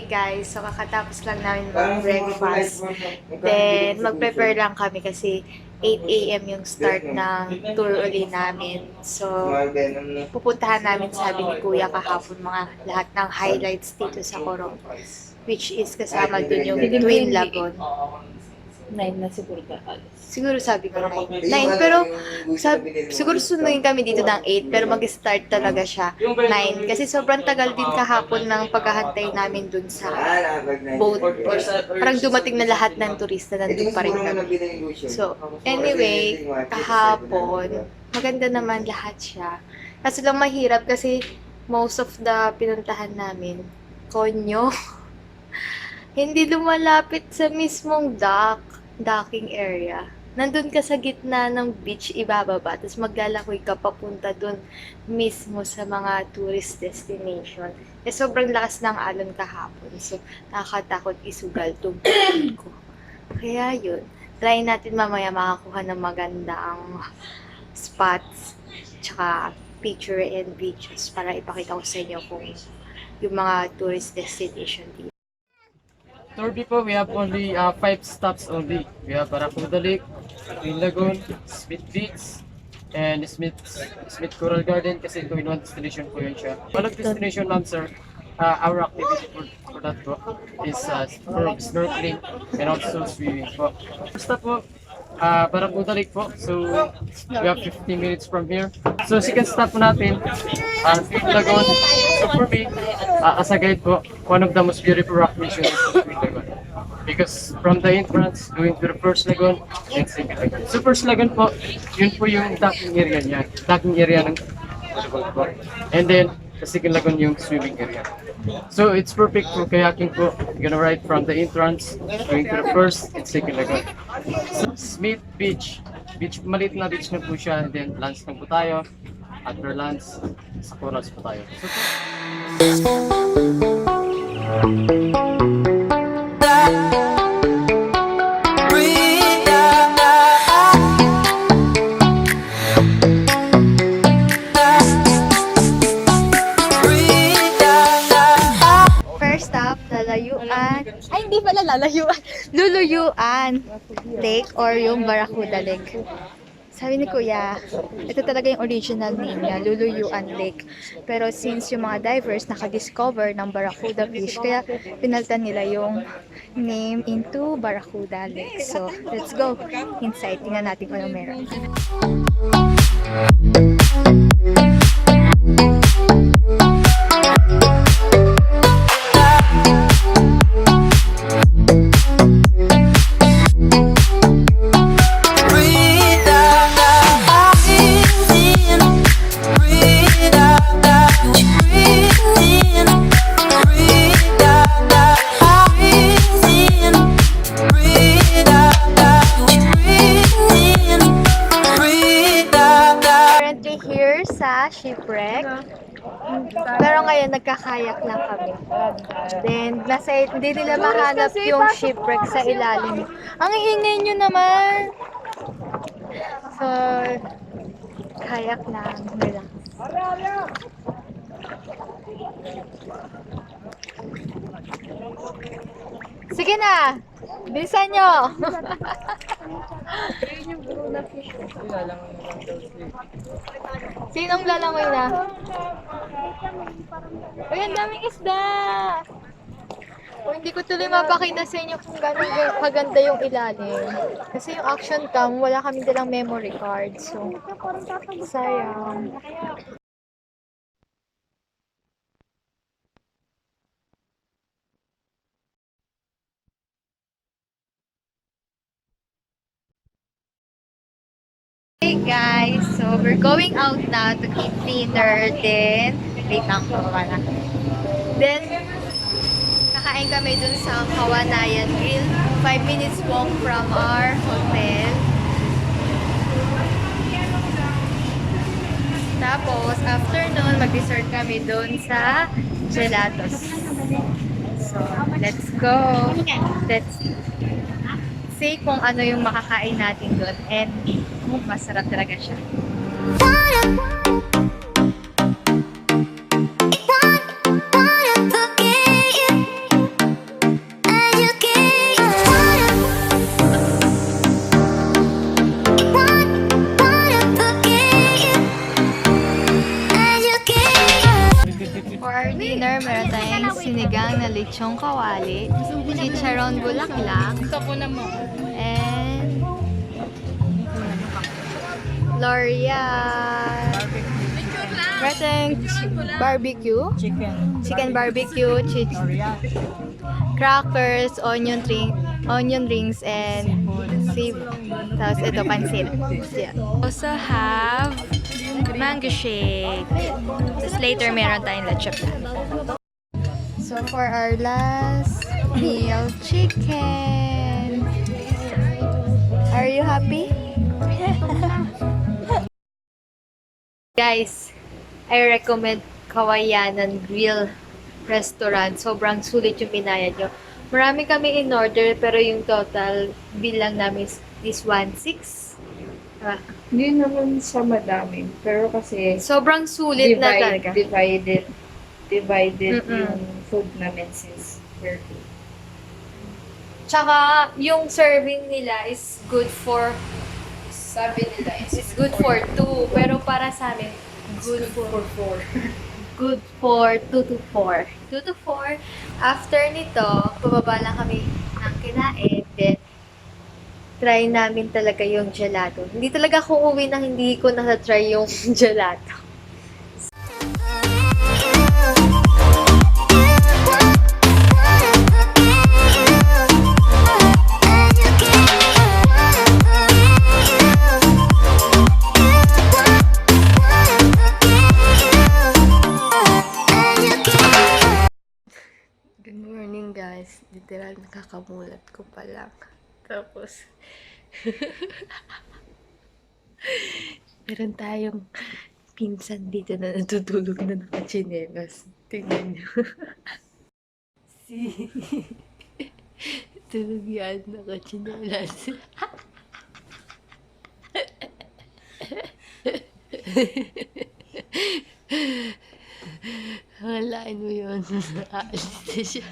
Guys, so kakatapos lang namin mag-breakfast. Then, mag-prepare lang kami kasi 8 AM yung start ng tour uli namin. So, pupuntahan namin, sabi ni Kuya kahapon, mga lahat ng highlights dito sa Coron. Which is kasama dun yung Twin Lagoon. 9 na siguro ka. Siguro sabi ko 9. 9, pero siguro sunugin kami dito ng 8, pero mag-start talaga siya 9. Kasi sobrang tagal din kahapon ng paghahantay namin dun sa boat. Parang dumating na lahat ng turista, nandun pa rin kami. So, anyway, kahapon, maganda naman lahat siya. Kasi lang mahirap kasi most of the pinuntahan namin, konyo, hindi lumalapit sa mismong docking area. Nandun ka sa gitna ng beach, ibababa, tapos maglalakoy ka papunta dun mismo sa mga tourist destination. Eh, sobrang lakas ng alon kahapon, so nakakatakot isugal tong ko. Kaya yun, try natin mamaya makakuha ng magandang spots, tsaka picture and videos para ipakita ko sa inyo kung yung mga tourist destination dito. Tour people, we have only 5 stops only. We have Barracuda Lake, Lagoon, Smith Beach, and Smith Coral Garden kasi 2-in-1 destination po yun siya. One of destination, ma'am sir, our activity for that po is for snorkeling and also swimming po. First stop po, Barracuda Lake po. So, we have 15 minutes from here. So, second stop po natin, Lagoon. So, for me, as a guide po, one of the most beautiful rock missions is Lagoon. Because from the entrance, going to the first lagoon, and second lagoon. So, first lagoon po, yun po yung docking area niya. Docking area ng lagoon po. And then, the second lagoon yung swimming area. So, it's perfect for kayaking po. You're gonna ride from the entrance, going to the first and second lagoon. So, Smith Beach. Maliit na beach na po siya. And then, lunch na po tayo. After lunch, sa corals po tayo. So, First stop, lalayuan. Ay, hindi pala lalayuan. Luluyuan Lake or yung Barracuda Lake. Sabi ni Kuya, ito talaga yung original name niya, Luluyuan Lake. Pero since yung mga divers nakadiscover ng Barracuda fish, kaya pinalitan nila yung name into Barracuda Lake. So, let's go inside. Tingnan natin kung ano meron. Shipwreck. Pero ngayon, nagkakayak lang kami. Then, hindi nila mahanap yung shipwreck sa ilalim. Ang ingay nyo naman! So, kayak lang. Relax. Sige na! Bilisan nyo! Sinong lalangoy na? Uy, ang daming isda! O, hindi ko tuloy mapakita sa inyo kung gano'ng kaganda yung ilalim. Kasi yung action cam, wala kami dalang memory card. So, sayang. Hey guys, so we're going out now to eat dinner. Then, wait lang po na. Then, kakain kami dun sa Kawanayan Grill. 5 minutes walk from our hotel. Tapos, after nun, mag-dessert kami dun sa gelatos. So, let's go. Let's see kung ano yung makakain natin doon and kung masarap talaga siya. For our dinner, meron tayong sinigang na lechong kawali, chicharon bulaklak, and L'Oreal. Meron tayong barbecue, chicken barbecue, crackers, onion rings, and tapos ito, pansit. Yeah. Also have mango shake. Tapos later, meron tayong leche plan. So, for our last meal, chicken. Are you happy? Guys, I recommend Kawayanan Grill Restaurant. Sobrang sulit yung binayad nyo. Marami kami in order, pero yung total bill lang namin is 1.6. Hindi naman siya madami. Pero kasi Sobrang sulit na talaga. divided yung food namin since per day. Tsaka, yung serving nila is good for Sabi nila is good for 2. Pero para sa amin, good for 4. good for 2 to 4. 2 to 4. After nito, pababa lang kami ng kinain. Then, try namin talaga yung gelato. Hindi talaga ako uwi nang hindi ko na-try yung gelato. Good morning guys. Literal nakakamulat ko pa lang. Tapos meron tayong pinsan dito na natutulog na nakachinelas. Tingnan nyo. Tulog yan, nakachinelas. Hangalain mo yun. Aalis na siya.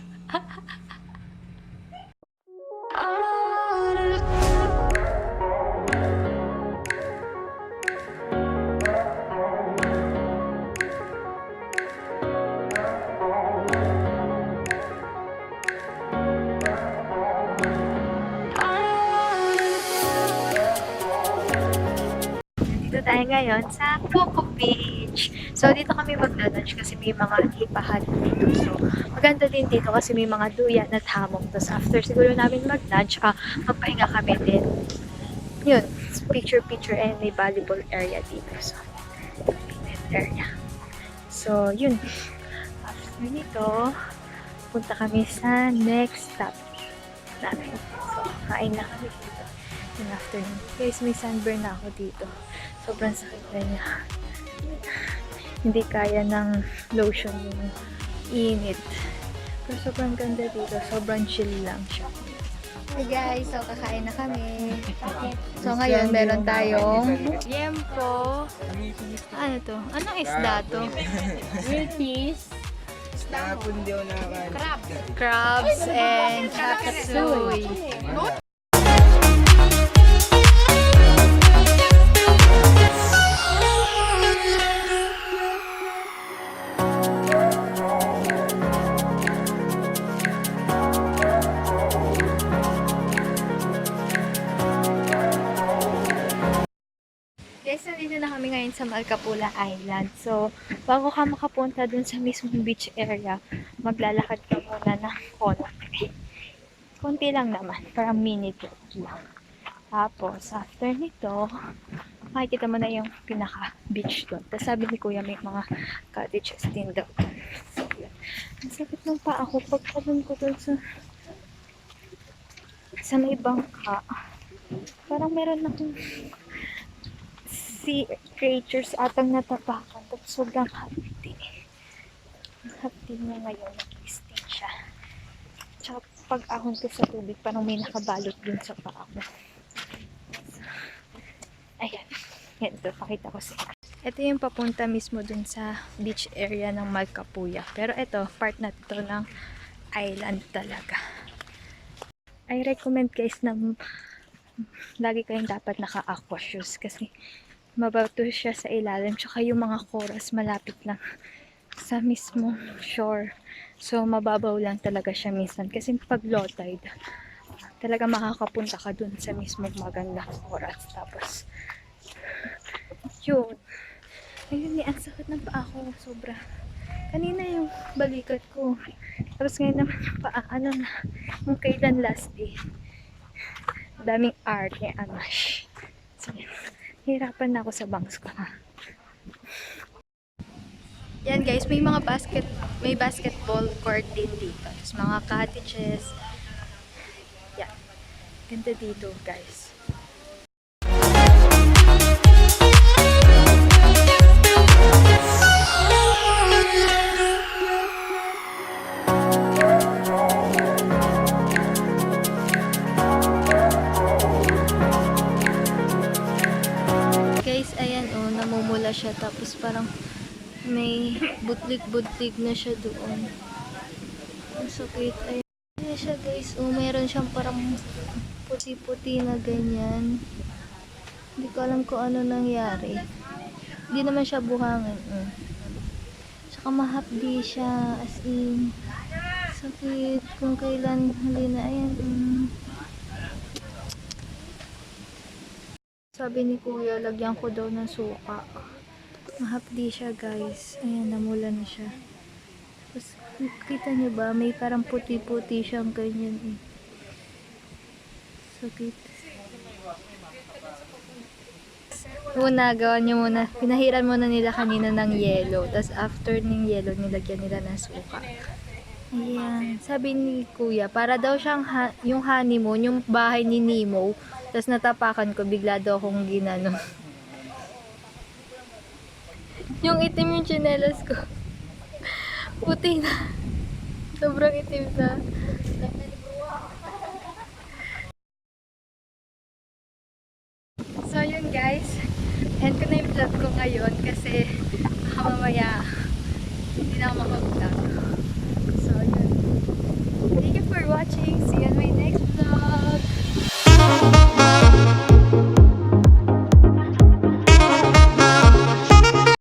Dito tayo ngayon sa Coco Beach. So, dito kami mag-lunch kasi may mga hipahan dito. So, maganda din dito kasi may mga duyan at hamog. Tapos, after siguro namin mag-lunch, magpahinga kami din. Yun, picture-picture and may volleyball area dito. So, picnic area. So, yun. After nito, punta kami sa next stop namin. So, kain na kami dito. Yung afternoon. Guys, may sunburn na ako dito. Sobrang sakit na niya. Hindi kaya ng lotion yung init. Pero sobrang ganda dito. Sobrang chill lang siya. Hey guys, so kakain na kami. So ngayon, meron tayong liempo. Ano to? Anong isda to? Wilties. Crabs and chop suey. Guys, nandito na kami ngayon sa Malcapuya Island. So, bago ka makapunta dun sa mismong beach area, maglalakad ka muna ng konti. Konti lang naman, parang mini tour lang. Tapos, after nito, makikita mo na yung pinaka-beach doon. Tapos sabi ni Kuya, may mga cottages din daw. So, yun. Ang sakit ng paa ko pagkaroon ko doon sa may bangka. Parang meron akong sea creatures atang natapakan. Tapos sobrang hapdi. din niya ngayon, nag-stay siya. Tsaka pag ahon ko sa tubig, parang may nakabalot dun sa paa ko. Ayan. Yan, ito, pakita ko sa inyo. Ito yung papunta mismo dun sa beach area ng Malcapuya. Pero ito, part na ito ng island talaga. I recommend guys na lagi kayong dapat naka-aqua shoes kasi mabato siya sa ilalim. Tsaka yung mga coras malapit lang sa mismo shore. So, mababaw lang talaga siya minsan. Kasi pag low tide, talaga makakapunta ka dun sa mismo magandang coras. Tapos, yun. Ayun, ang sakit ng paa ko. Sobra. Kanina yung balikat ko. Tapos ngayon naman yung paa. Ano na, yung kailan last day. Daming art ni Anash. So, hirapan na ako sa bangs ko. Yan guys, may mga may basketball court din dito. Tapos mga cottages. Yan. Ganda dito guys. Guys, ayan oh, namumula siya tapos parang may butlig-butlig na siya doon. Ang sakit. Ayan siya guys. Oh, meron siyang parang puti-puti na ganyan. Hindi ko alam kung ano nangyari. Hindi naman siya buhangin. Tsaka mahapdi siya. As in, sakit. Kung kailan huli na. Ayan. Sabi ni kuya, lagyan ko daw ng suka. Mahapdi siya guys. Ayan, namula na siya. Tapos, kita niyo ba? May parang puti-puti siyang ganyan eh. Sakit. Una, gawan niyo muna. Pinahiran muna nila kanina ng yellow. Tapos after ng yellow, nilagyan nila ng suka. Ayan. Sabi ni kuya, para daw siyang yung honeymoon, yung bahay ni Nemo. Tapos natapakan ko, bigla daw akong ginano. Yung itim yung tsinelas ko. Puti na. Sobrang itim na. So yun guys. End ko na yung vlog ko ngayon kasi